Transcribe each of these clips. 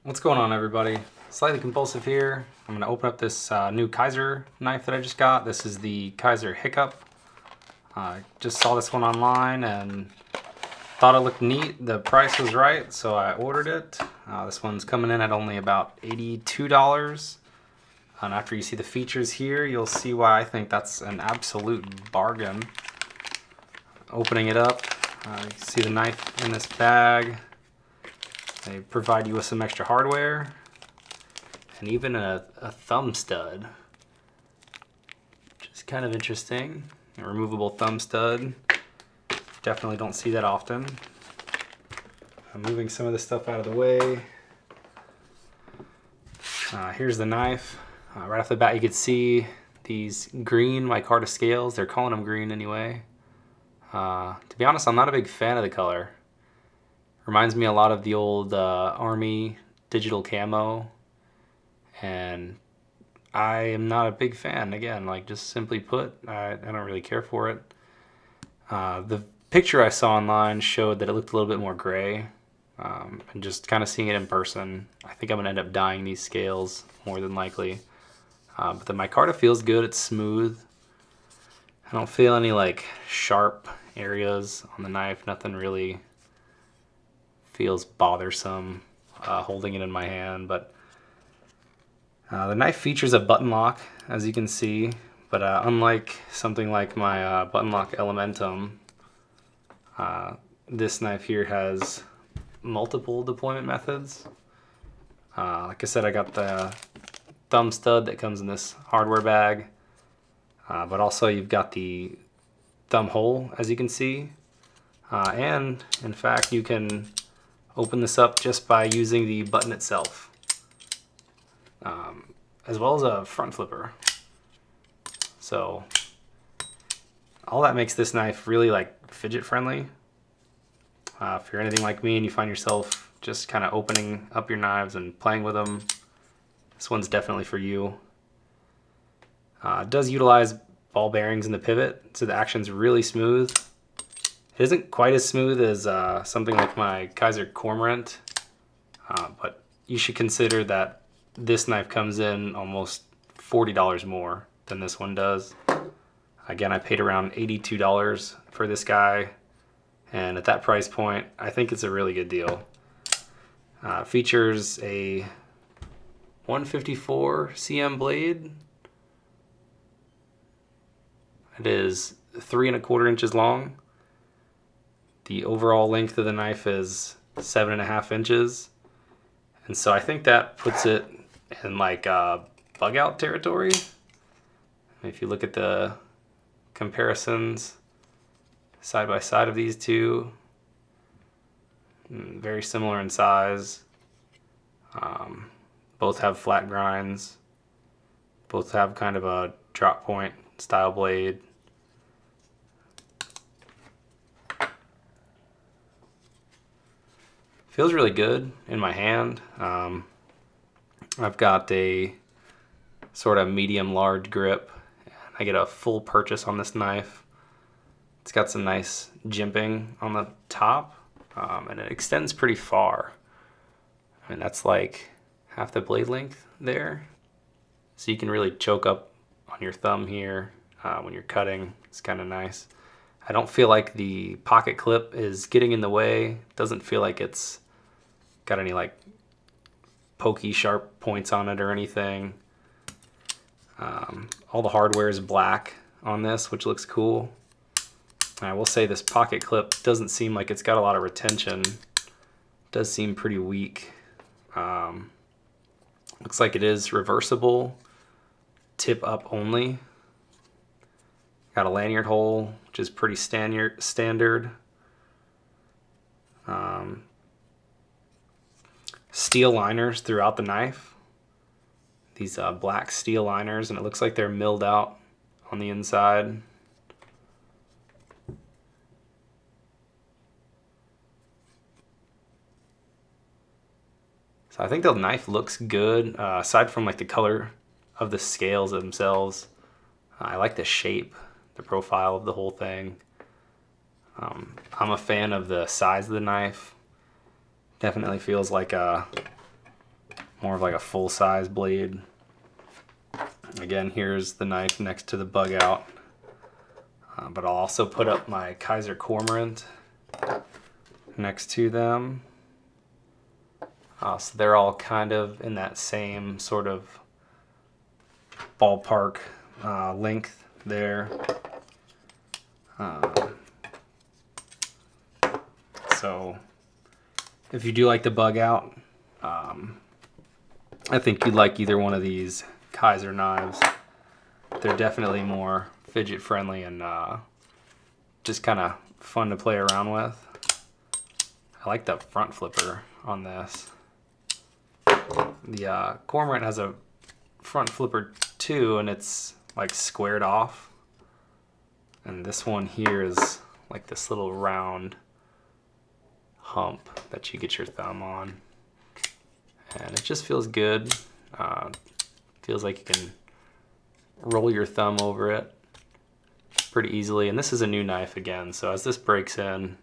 What's going on, everybody? Slightly Compulsive here. I'm going to open up this new Kizer knife that I just got. This is the Kizer HIC-CUP. I just saw this one online and thought it looked neat. The price was right, so I ordered it. This one's coming in at only about $82. And after you see the features here, you'll see why I think that's an absolute bargain. Opening it up, you see the knife in this bag. They provide you with some extra hardware and even a thumb stud, which is kind of interesting. A removable thumb stud. Definitely don't see that often. I'm moving some of this stuff out of the way. Here's the knife. Right off the bat you can see these green micarta scales. They're calling them green anyway. To be honest, I'm not a big fan of the color. Reminds me a lot of the old Army digital camo, and I am not a big fan. Again, like, just simply put, I don't really care for it. The picture I saw online showed that it looked a little bit more gray, and just kind of seeing it in person, I think I'm gonna end up dyeing these scales more than likely. But the micarta feels good. It's smooth. I don't feel any like sharp areas on the knife. Nothing really feels bothersome holding it in my hand, but the knife features a button lock, as you can see, but unlike something like my button lock Elementum, this knife here has multiple deployment methods. Like I said, I got the thumb stud that comes in this hardware bag, but also you've got the thumb hole, as you can see, and in fact you can open this up just by using the button itself, as well as a front flipper. So all that makes this knife really like fidget friendly. If you're anything like me and you find yourself just kind of opening up your knives and playing with them, this one's definitely for you. It does utilize ball bearings in the pivot, so the action's really smooth. It isn't quite as smooth as something like my Kizer Cormorant, but you should consider that this knife comes in almost $40 more than this one does. Again, I paid around $82 for this guy, and at that price point, I think it's a really good deal. It features a 154 cm blade. It is 3¼ inches long. The overall length of the knife is 7½ inches. And so I think that puts it in like bug out territory. If you look at the comparisons side by side of these two, very similar in size. Both have flat grinds. Both have kind of a drop point style blade. Feels really good in my hand. I've got a sort of medium large grip. I get a full purchase on this knife. It's got some nice jimping on the top, and it extends pretty far. And that's like half the blade length there. So you can really choke up on your thumb here when you're cutting. It's kind of nice. I don't feel like the pocket clip is getting in the way. Doesn't feel like it's got any like pokey sharp points on it or anything. All the hardware is black on this, which looks cool. I will say this pocket clip doesn't seem like it's got a lot of retention. It does seem pretty weak. Looks like it is reversible, tip up only. Got a lanyard hole, which is pretty standard. Steel liners throughout the knife. These black steel liners, and it looks like they're milled out on the inside. So I think the knife looks good, aside from like the color of the scales themselves. I like the shape, the profile of the whole thing. I'm a fan of the size of the knife. Definitely feels like a more of like a full-size blade. Again, here's the knife next to the bug out. But I'll also put up my Kizer Cormorant next to them. So they're all kind of in that same sort of ballpark length there. So if you do like the bug out, I think you'd like either one of these Kizer knives. They're definitely more fidget friendly and just kind of fun to play around with. I like the front flipper on this. The Cormorant has a front flipper too, and it's like squared off. And this one here is like this little round hump that you get your thumb on. And it just feels good. Feels like you can roll your thumb over it pretty easily. And this is a new knife again, so as this breaks in,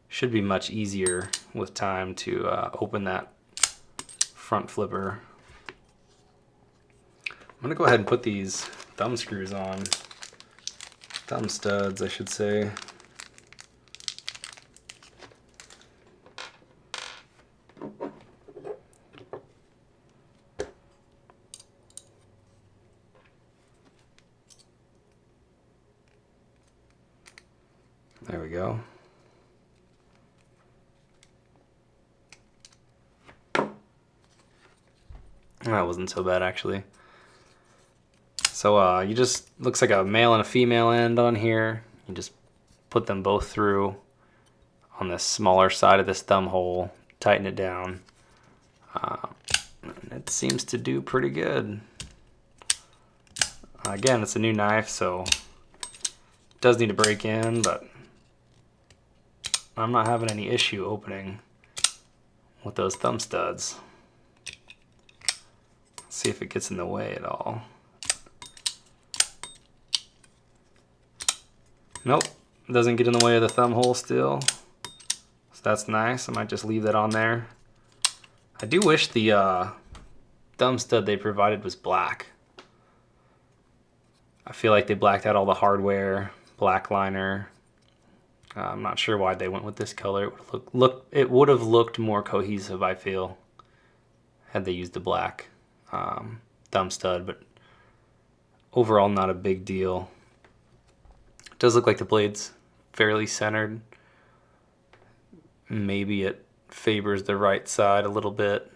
should be much easier with time to open that front flipper. I'm gonna go ahead and put these thumb screws on. Thumb studs, I should say. There we go. That wasn't so bad actually. So you just, looks like a male and a female end on here. You just put them both through on the smaller side of this thumb hole, tighten it down. And it seems to do pretty good. Again, it's a new knife, so it does need to break in, but I'm not having any issue opening with those thumb studs. Let's see if it gets in the way at all. Nope, doesn't get in the way of the thumb hole still. So that's nice. I might just leave that on there. I do wish the thumb stud they provided was black. I feel like they blacked out all the hardware, black liner. I'm not sure why they went with this color. It would have looked more cohesive, I feel, had they used the black thumb stud, but overall not a big deal. It does look like the blade's fairly centered. Maybe it favors the right side a little bit,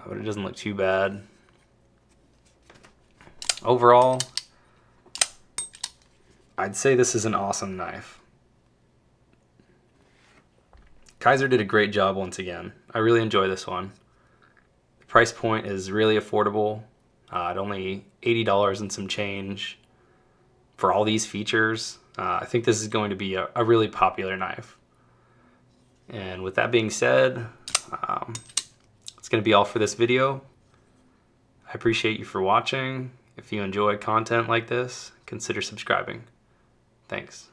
but it doesn't look too bad. Overall, I'd say this is an awesome knife. Kizer did a great job once again. I really enjoy this one. The price point is really affordable. At only $80 and some change for all these features. I think this is going to be a really popular knife. And with that being said, it's going to be all for this video. I appreciate you for watching. If you enjoy content like this, consider subscribing. Thanks.